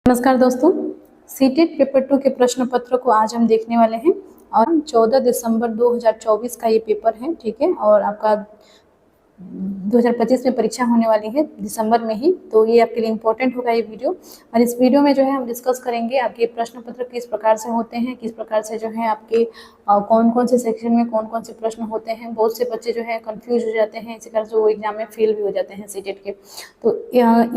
नमस्कार दोस्तों, CTET paper 2 के प्रश्न पत्र को आज हम देखने वाले हैं और 14 दिसंबर 2024 का ये पेपर है। ठीक है, और आपका 2025 में परीक्षा होने वाली है दिसंबर में ही, तो ये आपके लिए इम्पोर्टेंट होगा ये वीडियो। और इस वीडियो में जो है हम डिस्कस करेंगे आपके प्रश्न पत्र किस प्रकार से होते हैं, किस प्रकार से जो है आपके कौन कौन से सेक्शन में कौन कौन से प्रश्न होते हैं। बहुत से बच्चे जो है कंफ्यूज हो जाते हैं, इसी कारण से वो एग्जाम में फेल भी हो जाते हैं सीटेट के। तो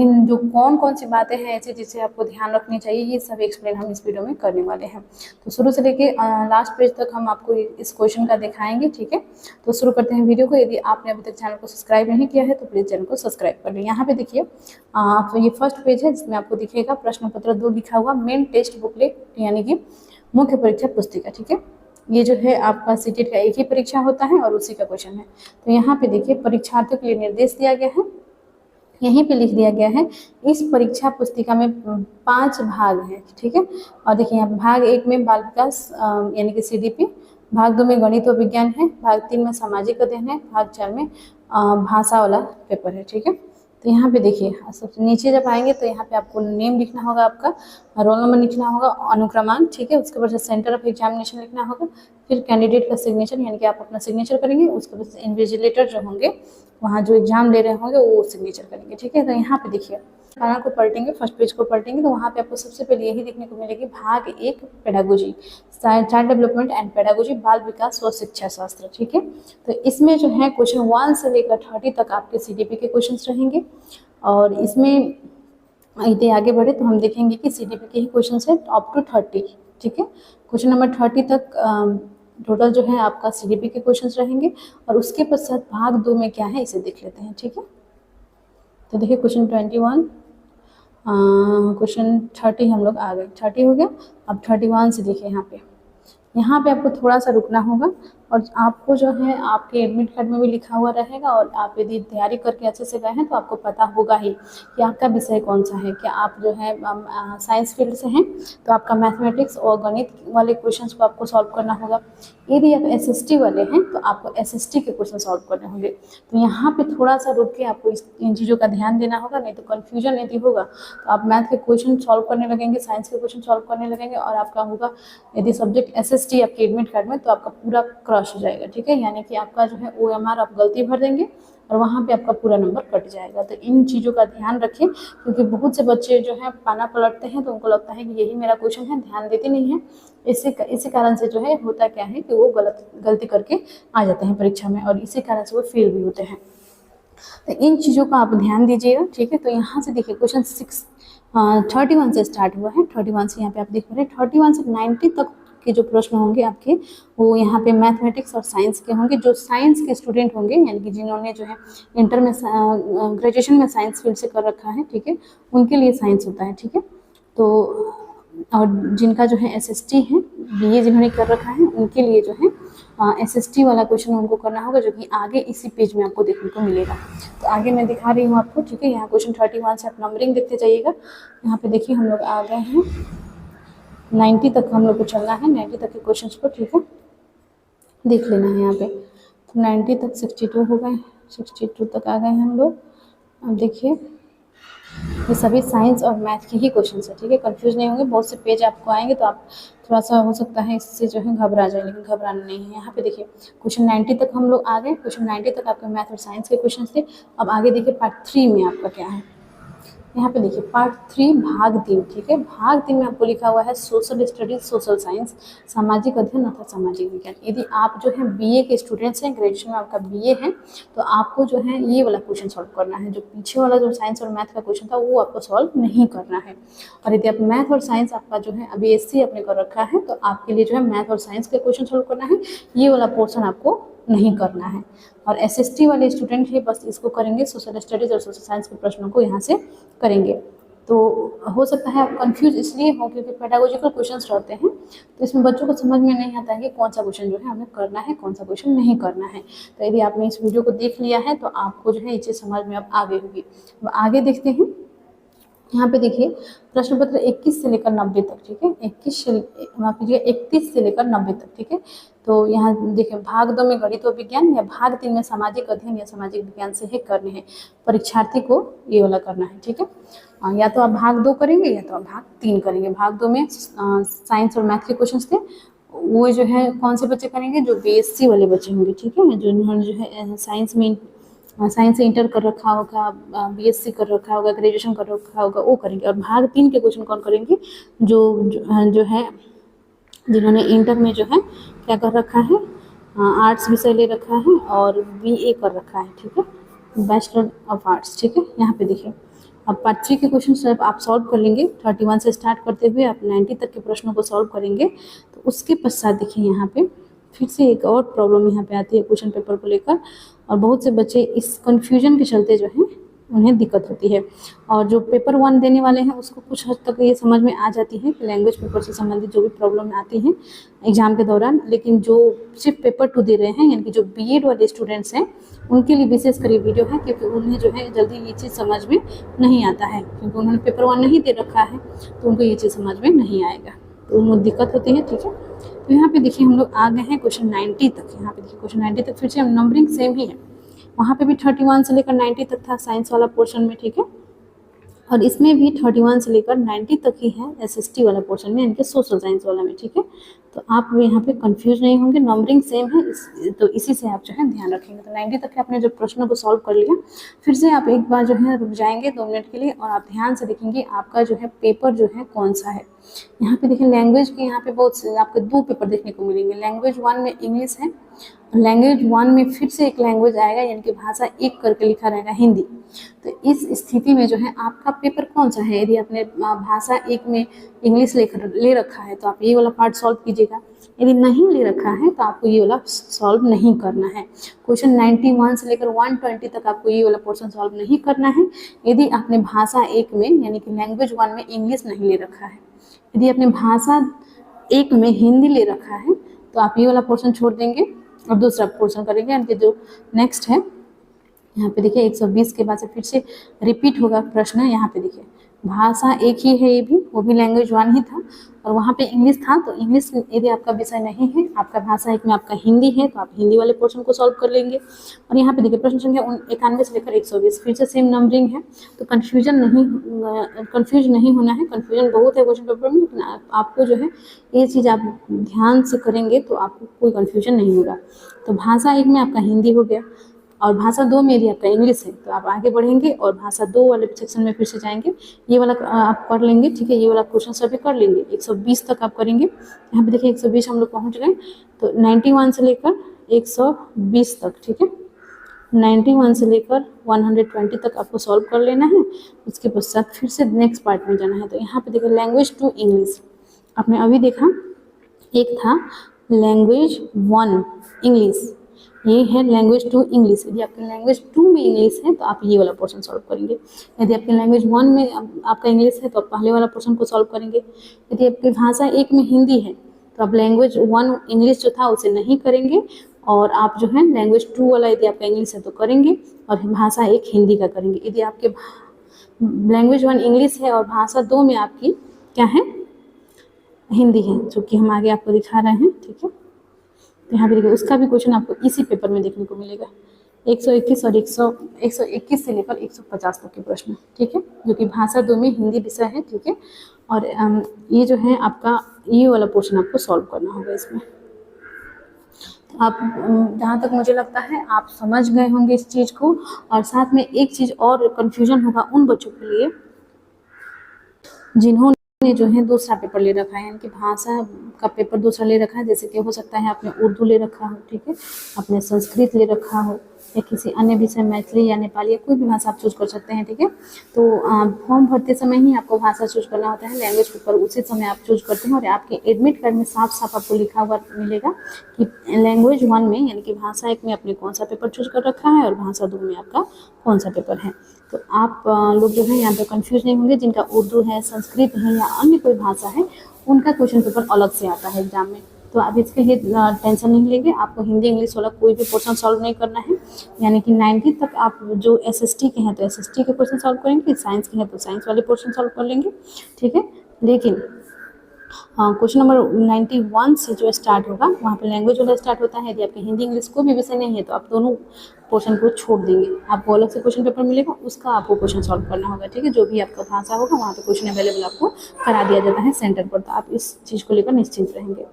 इन जो कौन कौन सी बातें हैं ऐसी जिसे आपको ध्यान रखनी चाहिए, ये सब एक्सप्लेन हम इस वीडियो में करने वाले हैं। तो शुरू से लेके लास्ट पेज तक हम आपको इस क्वेश्चन का दिखाएंगे। ठीक है, तो शुरू करते हैं वीडियो को। यदि आपने अभी तक चैनल को सब्सक्राइब नहीं किया है तो प्लीज़ चैनल को सब्सक्राइब कर लें। यहाँ पे देखिए तो ये फर्स्ट पेज है जिसमें आपको दिखेगा प्रश्न पत्र 2 लिखा हुआ, मेन टेक्स्ट बुकलेट यानी कि मुख्य परीक्षा पुस्तिका। ठीक है, ये जो है आपका सीटेट का एक ही परीक्षा होता है और उसी का क्वेश्चन है। तो यहाँ पे देखिए परीक्षार्थियों के लिए निर्देश दिया गया है, यहीं पे लिख दिया गया है इस परीक्षा पुस्तिका में 5 भाग हैं। ठीक है, और देखिए यहाँ भाग 1 में बाल विकास यानी कि सीडीपी, भाग 2 में गणित और विज्ञान है, भाग 3 में सामाजिक अध्ययन है, भाग 4 में भाषा वाला पेपर है। ठीक है, तो यहाँ पे देखिए सबसे नीचे जब आएंगे तो यहाँ पे आपको नेम लिखना होगा, आपका रोल नंबर लिखना होगा, अनुक्रमांक। ठीक है, उसके बाद से सेंटर ऑफ एग्जामिनेशन लिखना होगा, फिर कैंडिडेट का सिग्नेचर यानी कि आप अपना सिग्नेचर करेंगे, उसके बाद से इन्विजिलेटर जो होंगे वहाँ जो एग्जाम ले रहे होंगे वो सिग्नेचर करेंगे। ठीक है, तो यहाँ पे देखिए खाना को पलटेंगे, फर्स्ट पेज को पलटेंगे तो वहाँ पे आपको सबसे पहले यही देखने को मिलेगी भाग 1 pedagogy, child development and pedagogy, बाल विकास व शिक्षा शास्त्र। ठीक है, तो इसमें जो है क्वेश्चन 1 से लेकर 30 तक आपके सीडीपी के क्वेश्चन रहेंगे। और इसमें यदि आगे बढ़े तो हम देखेंगे कि सीडीपी के ही क्वेश्चन है अप टू 30। ठीक है, क्वेश्चन नंबर 30 तक टोटल जो है आपका सीडीपी के क्वेश्चंस रहेंगे। और उसके पश्चात भाग 2 में क्या है इसे देख लेते हैं। ठीक है, तो देखिए क्वेश्चन 21, क्वेश्चन 30 हम लोग आ गए, 30 हो गया। अब 31 से देखिए यहाँ पे आपको थोड़ा सा रुकना होगा और आपको जो है आपके एडमिट कार्ड में भी लिखा हुआ रहेगा। और आप यदि तैयारी करके अच्छे से गए हैं तो आपको पता होगा ही कि आपका विषय कौन सा है। क्या आप जो है साइंस फील्ड से हैं तो आपका मैथमेटिक्स और गणित वाले क्वेश्चंस को आपको सॉल्व करना होगा। यदि आप एसएसटी वाले हैं तो आपको एसएसटी के क्वेश्चन सॉल्व करने होंगे। तो यहाँ पे थोड़ा सा रुक के आपको इन चीज़ों का ध्यान देना होगा, नहीं तो कन्फ्यूजन यदि होगा तो आप मैथ के क्वेश्चन सॉल्व करने लगेंगे, साइंस के क्वेश्चन सॉल्व करने लगेंगे और आपका होगा यदि सब्जेक्ट एसएसटी आपके एडमिट कार्ड में तो आपका पूरा क्रॉस हो जाएगा। ठीक है, यानी कि आपका जो है OMR आप गलती भर देंगे और वहाँ पे आपका पूरा नंबर कट जाएगा। तो इन चीज़ों का ध्यान रखें क्योंकि बहुत से बच्चे जो है पाना पलटते हैं तो उनको लगता है कि यही मेरा क्वेश्चन है, ध्यान देते नहीं हैं। इसी कारण से जो है होता क्या है कि वो गलती करके आ जाते हैं परीक्षा में और इसी कारण से वो फेल भी होते हैं। तो इन चीज़ों का आप ध्यान दीजिएगा। ठीक है, तो यहाँ से देखिए क्वेश्चन 31 से स्टार्ट हुआ है। 31 से यहाँ पे आप देख रहे हैं 31 से 90 तक के जो प्रश्न होंगे आपके वो यहाँ पे मैथमेटिक्स और साइंस के होंगे। जो साइंस के स्टूडेंट होंगे यानी कि जिन्होंने जो है इंटर में ग्रेजुएशन में साइंस फील्ड से कर रखा है, ठीक है, उनके लिए साइंस होता है। ठीक है, तो और जिनका जो है एसएसटी है, बीए जिन्होंने कर रखा है उनके लिए जो है एसएसटी वाला क्वेश्चन उनको करना होगा, जो कि आगे इसी पेज में आपको देखने को मिलेगा। तो आगे मैं दिखा रही हूँ आपको। ठीक है, यहाँ क्वेश्चन 31 से आप नंबरिंग देखते जाइएगा। यहाँ पे देखिए हम लोग आ गए हैं 90 तक, हम लोग को चलना है 90 तक के क्वेश्चन को। ठीक है, देख लेना है यहाँ पे। तो 90 तक 62 हो गए, 62 तक आ गए हैं हम लोग। अब देखिए ये सभी साइंस और मैथ के ही क्वेश्चन है। ठीक है, कंफ्यूज नहीं होंगे, बहुत से पेज आपको आएंगे तो आप थोड़ा सा हो सकता है इससे जो है घबरा जाए, लेकिन घबराना नहीं है। यहाँ पे देखिए क्वेश्चन 90 तक हम लोग आ गए। क्वेश्चन 90 तक आपके मैथ और साइंस के क्वेश्चन थे। अब आगे देखिए पार्ट 3 में आपका क्या है। यहाँ पे देखिए पार्ट 3 भाग 3। ठीक है, भाग 3 में आपको लिखा हुआ है सोशल स्टडीज, सोशल साइंस, सामाजिक अध्ययन अर्थात सामाजिक विज्ञान। यदि आप जो है बीए के स्टूडेंट्स हैं, ग्रेजुएशन में आपका बीए है, तो आपको जो है ये वाला क्वेश्चन सॉल्व करना है। जो पीछे वाला जो साइंस और मैथ का क्वेश्चन था वो आपको सॉल्व नहीं करना है। और यदि आप मैथ और साइंस आपका जो है अभी BSc आपने कर रखा है तो आपके लिए जो है मैथ और साइंस के क्वेश्चन सॉल्व करना है, ये वाला पोर्शन आपको नहीं करना है। और एसएसटी वाले स्टूडेंट है बस इसको करेंगे, सोशल स्टडीज़ और सोशल साइंस के प्रश्नों को यहाँ से करेंगे। तो हो सकता है आप कंफ्यूज इसलिए हो क्योंकि पेडागोजिकल क्वेश्चंस रहते हैं तो इसमें बच्चों को समझ में नहीं आता है कि कौन सा क्वेश्चन जो है हमें करना है, कौन सा क्वेश्चन नहीं करना है। तो यदि आपने इस वीडियो को देख लिया है तो आपको जो है ये चीज़ समझ में अब आ गई होगी। अब आगे देखते हैं यहाँ पे देखिए प्रश्न पत्र 21 से लेकर 90 तक, ठीक है, 21 से माफ कीजिए 31 से लेकर 90 तक, ठीक है। तो यहाँ देखिए भाग 2 में गणित व विज्ञान या भाग 3 में सामाजिक अध्ययन या सामाजिक विज्ञान से ही करने हैं, परीक्षार्थी को ये वाला करना है, ठीक है। या तो आप भाग 2 करेंगे या तो आप भाग 3 करेंगे। भाग 2 में साइंस और मैथ के क्वेश्चन थे, वो जो है कौन से बच्चे करेंगे, जो BSc वाले बच्चे होंगे, ठीक है, जो है साइंस से इंटर कर रखा होगा, BSc कर रखा होगा, ग्रेजुएशन कर रखा होगा, वो करेंगे। और भाग 3 के क्वेश्चन कौन करेंगे, जो है जिन्होंने इंटर में जो है क्या कर रखा है, आर्ट्स विषय ले रखा है और BA कर रखा है, ठीक है, बैचलर ऑफ आर्ट्स, ठीक है। यहाँ पे देखिए अब पार्ट 3 के क्वेश्चन सिर्फ आप सॉल्व कर लेंगे, 31 से स्टार्ट करते हुए आप 90 तक के प्रश्नों को सॉल्व करेंगे। तो उसके पश्चात देखिए यहाँ पे फिर से एक और प्रॉब्लम यहाँ पे आती है क्वेश्चन पेपर को लेकर, और बहुत से बच्चे इस कन्फ्यूजन के चलते जो है उन्हें दिक्कत होती है। और जो पेपर 1 देने वाले हैं उसको कुछ हद तक ये समझ में आ जाती है कि लैंग्वेज पेपर से संबंधित जो भी प्रॉब्लम आती हैं एग्जाम के दौरान, लेकिन जो सिर्फ पेपर 2 दे रहे हैं यानी कि जो BEd वाले स्टूडेंट्स हैं उनके लिए विशेषकर ये वीडियो है, क्योंकि उन्हें जो है जल्दी ये चीज़ समझ में नहीं आता है, क्योंकि उन्होंने पेपर 1 नहीं दे रखा है तो उनको ये चीज़ समझ में नहीं आएगा, तो उनको दिक्कत होती है, ठीक है। तो यहाँ पे देखिए हम लोग आ गए हैं क्वेश्चन 90 तक। यहाँ पे देखिए क्वेश्चन 90 तक फिर से हम नंबरिंग सेम ही है, वहाँ पे भी 31 से लेकर 90 तक था साइंस वाला पोर्शन में, ठीक है, और इसमें भी 31 से लेकर 90 तक ही है SST वाला पोर्शन में, इनके सोशल साइंस वाला में, ठीक है। तो आप यहाँ पे कंफ्यूज नहीं होंगे, नंबरिंग सेम है, तो इसी से आप जो है ध्यान रखेंगे। तो 90 तक के आपने जो प्रश्नों को सॉल्व कर लिया, फिर से आप एक बार जो है रुक जाएंगे 2 मिनट के लिए और आप ध्यान से देखेंगे आपका जो है पेपर जो है कौन सा है। यहाँ पे देखिए लैंग्वेज के यहाँ पे बहुत से आपको 2 पेपर देखने को मिलेंगे। लैंग्वेज 1 में इंग्लिश है, लैंग्वेज 1 में फिर से एक लैंग्वेज आएगा यानी कि भाषा 1 करके लिखा रहेगा हिंदी। तो इस स्थिति में जो है आपका पेपर कौन सा है, यदि आपने भाषा 1 में इंग्लिश ले रखा है तो आप ये वाला पार्ट सॉल्व कीजिएगा, यदि नहीं ले रखा है तो आपको ये वाला सॉल्व नहीं करना है। क्वेश्चन 91 से लेकर 120 तक आपको ये वाला पोर्शन सॉल्व नहीं करना है यदि आपने भाषा 1 में यानी कि लैंग्वेज 1 में इंग्लिश नहीं ले रखा है। यदि आपने भाषा 1 में हिंदी ले रखा है तो आप ये वाला पोर्शन छोड़ देंगे और दूसरा पोर्शन करेंगे, यानी कि जो नेक्स्ट है यहाँ पे देखिए 120 के बाद से फिर से रिपीट होगा प्रश्न। यहाँ पे देखिए भाषा 1 ही है, ये भी वो भी लैंग्वेज 1 ही था और वहाँ पे इंग्लिश था। तो इंग्लिश यदि आपका विषय नहीं है, आपका भाषा 1 में आपका हिंदी है, तो आप हिंदी वाले पोर्शन को सॉल्व कर लेंगे। और यहाँ पे देखिए प्रश्न संख्या 91 से लेकर 120 फिर से सेम नंबरिंग है, तो कंफ्यूज नहीं होना है। कन्फ्यूजन बहुत है क्वेश्चन पेपर में, लेकिन आपको जो है ये चीज़ आप ध्यान से करेंगे तो आपको कोई कन्फ्यूजन नहीं होगा। तो भाषा 1 में आपका हिंदी हो गया और भाषा 2 में यदि आपका इंग्लिश है तो आप आगे बढ़ेंगे और भाषा 2 वाले सेक्शन में फिर से जाएंगे, ये वाला आप कर लेंगे, ठीक है, ये वाला क्वेश्चन सभी कर लेंगे। 120 तक आप करेंगे। यहाँ पे देखिए 120 हम लोग पहुँच गए, तो 91 से लेकर 120 तक, ठीक है, 91 से लेकर 120 तक आपको सॉल्व कर लेना है। उसके पश्चात फिर से नेक्स्ट पार्ट में जाना है। तो यहाँ पे देखिए लैंग्वेज 2 इंग्लिश आपने अभी देखा, एक था लैंग्वेज 1 इंग्लिश, ये है लैंग्वेज 2 इंग्लिश। यदि आपके लैंग्वेज 2 में इंग्लिश है तो आप ये वाला पोर्शन सॉल्व करेंगे। यदि आपके लैंग्वेज 1 में आपका इंग्लिश है तो आप पहले वाला पोर्शन को सॉल्व करेंगे। यदि आपकी भाषा 1 में हिंदी है तो आप लैंग्वेज 1 इंग्लिश जो था उसे नहीं करेंगे और आप जो है लैंग्वेज 2 वाला यदि आपका इंग्लिश है तो करेंगे और भाषा 1 हिंदी का करेंगे। यदि आपके लैंग्वेज 1 इंग्लिश है और भाषा 2 में आपकी क्या है, हिंदी है, जो कि हम आगे आपको दिखा रहे हैं, ठीक है। तो यहाँ पे देखिए उसका भी क्वेश्चन आपको इसी पेपर में देखने को मिलेगा। 121 और 121 से लेकर 150 तक के प्रश्न, ठीक है, जो कि भाषा 2 में हिंदी विषय है, ठीक है। और ये जो है आपका ये वाला पोर्शन आपको सॉल्व करना होगा इसमें। तो आप जहाँ तक मुझे लगता है आप समझ गए होंगे इस चीज़ को। और साथ में एक चीज़ और कन्फ्यूजन होगा उन बच्चों के लिए जिन्होंने जो है दूसरा पेपर ले रखा है, यानी कि भाषा का पेपर दूसरा ले रखा है। जैसे कि हो सकता है आपने उर्दू ले रखा हो, ठीक है, आपने संस्कृत ले रखा हो या किसी अन्य विषय मैथिली या नेपाली या कोई भी भाषा आप चूज कर सकते हैं, ठीक है। तो फॉर्म भरते समय ही आपको भाषा चूज करना होता है, लैंग्वेज पेपर उसी समय आप चूज करते हैं। और आपके एडमिट कार्ड में साफ साफ आपको लिखा हुआ मिलेगा कि लैंग्वेज 1 में यानी कि भाषा 1 में आपने कौन सा पेपर चूज कर रखा है और भाषा 2 में आपका कौन सा पेपर है। तो आप लोग जो है यहाँ पे कंफ्यूज नहीं होंगे। जिनका उर्दू है, संस्कृत है या अन्य कोई भाषा है, उनका क्वेश्चन पेपर अलग से आता है एग्जाम में। तो आप इसके लिए टेंशन नहीं लेंगे। आपको हिंदी इंग्लिश वाला कोई भी क्वेश्चन सॉल्व नहीं करना है, यानी कि 90 तक आप जो एसएसटी के हैं तो एसएसटी के क्वेश्चन सॉल्व करेंगे, साइंस के हैं तो साइंस वाले क्वेश्चन सॉल्व कर लेंगे, ठीक है। लेकिन क्वेश्चन नंबर 91 से जो स्टार्ट होगा वहाँ पे लैंग्वेज वाला स्टार्ट होता है। यदि आपके हिंदी इंग्लिश कोई भी विषय नहीं है तो आप दोनों पोर्शन को छोड़ देंगे, आपको अलग से क्वेश्चन पेपर मिलेगा, उसका आपको क्वेश्चन सॉल्व करना होगा, ठीक है। जो भी आपका भाषा होगा वहाँ पे क्वेश्चन अवेलेबल आपको करा दिया जाता है सेंटर पर, तो आप इस चीज़ को लेकर निश्चिंत रहेंगे।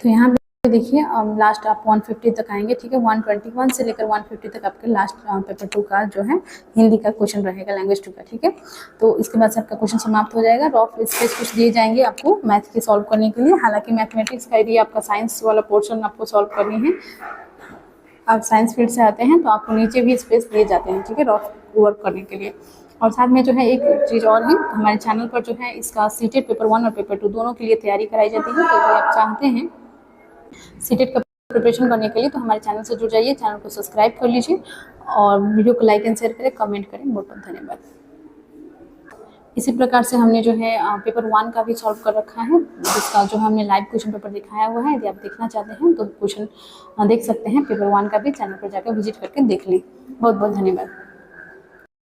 तो यहाँ पे देखिए लास्ट आप 150 तक आएंगे, ठीक है। 121 से लेकर 150 तक आपके लास्ट पेपर 2 का जो है हिंदी का क्वेश्चन रहेगा, लैंग्वेज 2 का, ठीक है। तो इसके बाद से आपका क्वेश्चन समाप्त हो जाएगा। रफ स्केच कुछ दिए जाएंगे आपको मैथ के सॉल्व करने के लिए। हालांकि मैथमेटिक्स का यदि आपका साइंस वाला पोर्शन आपको सॉल्व करनी है, आप साइंस फील्ड से आते हैं तो आपको नीचे भी स्पेस दिए जाते हैं, ठीक है, रफ वर्क करने के लिए। और साथ में जो है एक चीज़ और है, हमारे चैनल पर जो है इसका सीटेट पेपर 1 और पेपर 2 दोनों के लिए तैयारी कराई जाती है। तो अगर आप चाहते हैं सीटेट का प्रिपरेशन करने के लिए तो हमारे चैनल से जुड़ जाइए, चैनल को सब्सक्राइब कर लीजिए और वीडियो को लाइक एंड शेयर करें, कमेंट करें। बहुत बहुत धन्यवाद। इसी प्रकार से हमने जो है पेपर 1 का भी सॉल्व कर रखा है, जिसका जो हमने लाइव क्वेश्चन पेपर दिखाया हुआ है। यदि आप देखना चाहते हैं तो क्वेश्चन देख सकते हैं पेपर 1 का भी, चैनल पर जाकर विजिट करके देख लें। बहुत बहुत धन्यवाद।